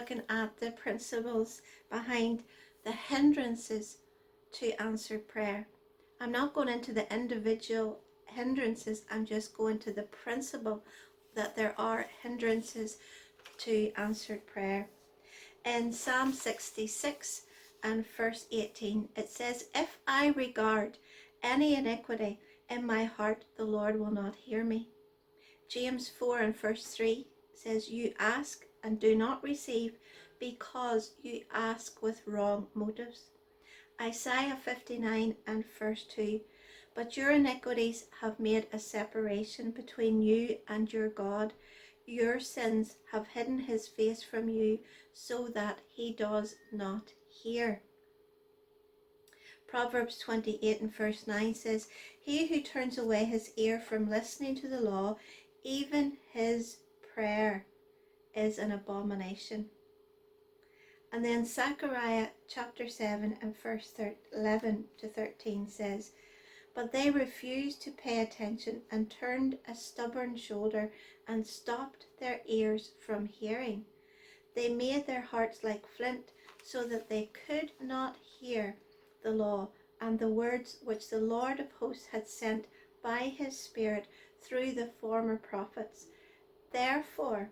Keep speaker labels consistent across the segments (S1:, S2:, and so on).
S1: looking at the principles behind the hindrances to answered prayer. I'm not going into the individual hindrances, I'm just going to the principle that there are hindrances to answered prayer. In Psalm 66 and verse 18, it says, "If I regard any iniquity in my heart, the Lord will not hear me." James 4 and verse 3 says, "You ask and do not receive because you ask with wrong motives." Isaiah 59 and verse 2, "But your iniquities have made a separation between you and your God. Your sins have hidden his face from you so that he does not hear." Proverbs 28 and verse 9 says, "He who turns away his ear from listening to the law, even his prayer is an abomination." And then Zechariah chapter 7 and verse 11 to 13 says, "But they refused to pay attention and turned a stubborn shoulder and stopped their ears from hearing. They made their hearts like flint so that they could not hear the law and the words which the Lord of hosts had sent by his Spirit through the former prophets. Therefore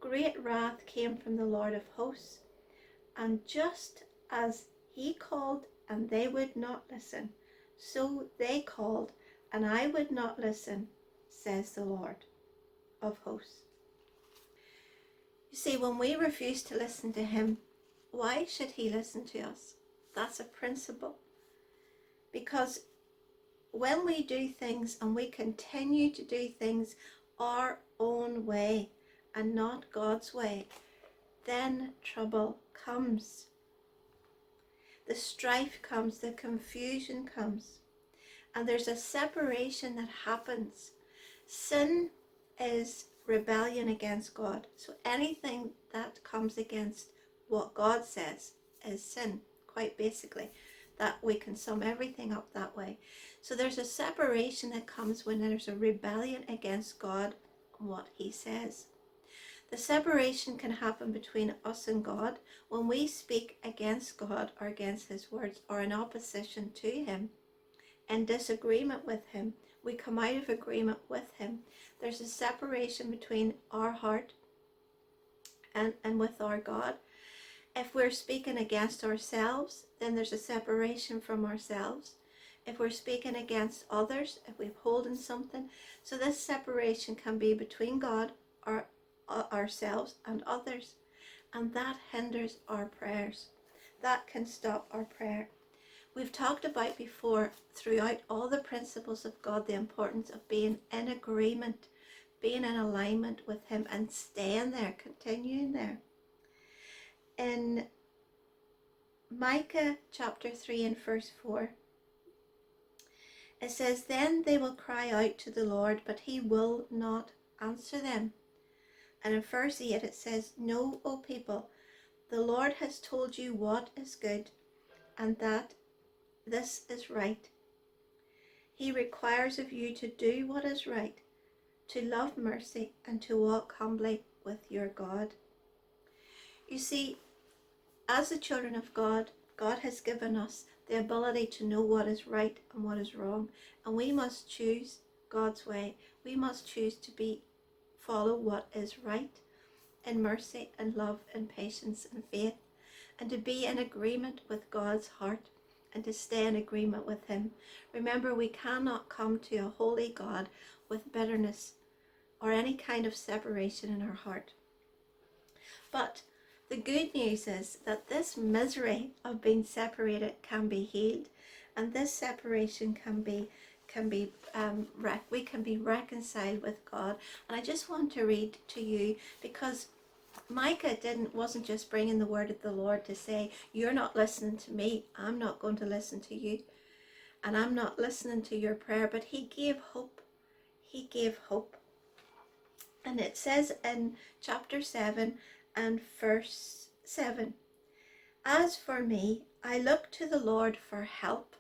S1: great wrath came from the Lord of hosts, and just as he called and they would not listen, so they called and I would not listen, says the Lord of hosts." You see, when we refuse to listen to him, why should he listen to us? That's a principle. Because when we do things and we continue to do things our own way and not God's way, then trouble comes. The strife comes, the confusion comes, and there's a separation that happens. Sin is rebellion against God. So anything that comes against what God says is sin, quite basically. That we can sum everything up that way. So there's a separation that comes when there's a rebellion against God and what he says. The separation can happen between us and God when we speak against God or against his words or in opposition to him, in disagreement with him. We come out of agreement with him. There's a separation between our heart and with our God. If we're speaking against ourselves, then there's a separation from ourselves. If we're speaking against others, if we're holding something, so this separation can be between God or ourselves and others, and that hinders our prayers. That can stop our prayer. We've talked about before throughout all the principles of God the importance of being in agreement, being in alignment with him and staying there, continuing there. In Micah chapter 3 and verse 4, it says, "Then they will cry out to the Lord, but he will not answer them." And in verse 8 it says, "Know, O people, the Lord has told you what is good, and that this is right. He requires of you to do what is right, to love mercy, and to walk humbly with your God." You see, as the children of God, God has given us the ability to know what is right and what is wrong, and we must choose God's way. We must choose to follow what is right in mercy and love and patience and faith, and to be in agreement with God's heart and to stay in agreement with him. Remember, we cannot come to a holy God with bitterness or any kind of separation in our heart. But the good news is that this misery of being separated can be healed, and this separation we can be reconciled with God. And I just want to read to you, because Micah wasn't just bringing the word of the Lord to say, "You're not listening to me, I'm not going to listen to you, and I'm not listening to your prayer," but he gave hope. He gave hope. And it says in chapter 7 and verse 7, "As for me, I look to the Lord for help."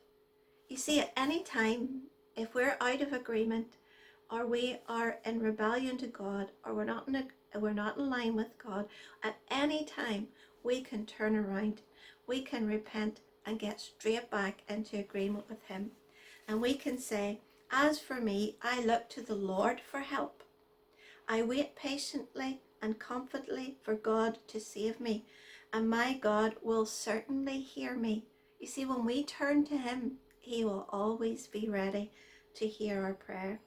S1: You see, at any time, if we're out of agreement, or we are in rebellion to God, or we're not in we're not in line with God, at any time we can turn around, we can repent and get straight back into agreement with him. And we can say, as for me, I look to the Lord for help. I wait patiently and confidently for God to save me, and my God will certainly hear me. You see, when we turn to him, he will always be ready to hear our prayer.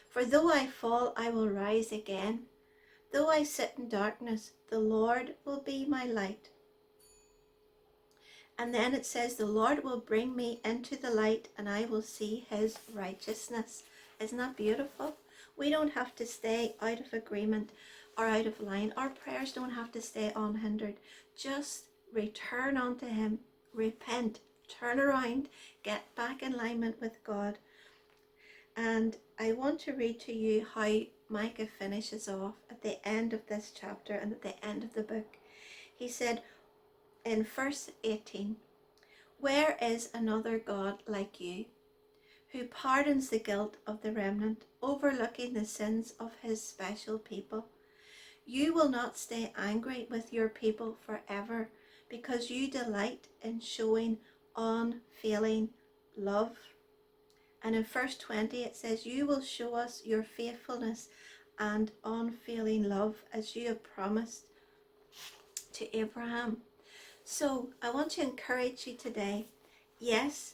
S1: For though I fall, I will rise again. Though I sit in darkness, the Lord will be my light. And then it says, the Lord will bring me into the light, and I will see his righteousness. Isn't that beautiful? We don't have to stay out of agreement or out of line. Our prayers don't have to stay unhindered. Just return unto him, repent, turn around, get back in alignment with God. And I want to read to you how Micah finishes off at the end of this chapter and at the end of the book. He said in verse 18, where is another God like you, who pardons the guilt of the remnant, overlooking the sins of his special people? You will not stay angry with your people forever, because you delight in showing unfailing love. And in verse 20 it says, you will show us your faithfulness and unfailing love as you have promised to Abraham. So I want to encourage you today. Yes,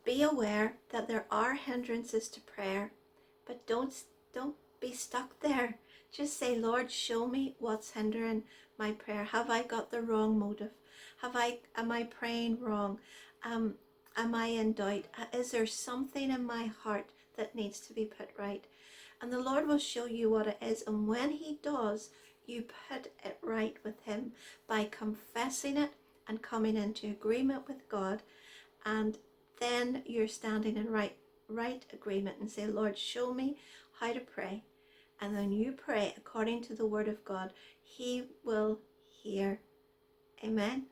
S1: be aware that there are hindrances to prayer, but don't be stuck there. Just say, Lord, show me what's hindering my prayer. Have I got the wrong motive? Am I praying wrong? Am I in doubt? Is there something in my heart that needs to be put right? And the Lord will show you what it is. And when he does, you put it right with him by confessing it and coming into agreement with God. And then you're standing in right agreement and say, Lord, show me how to pray. And then you pray according to the word of God. He will hear. Amen.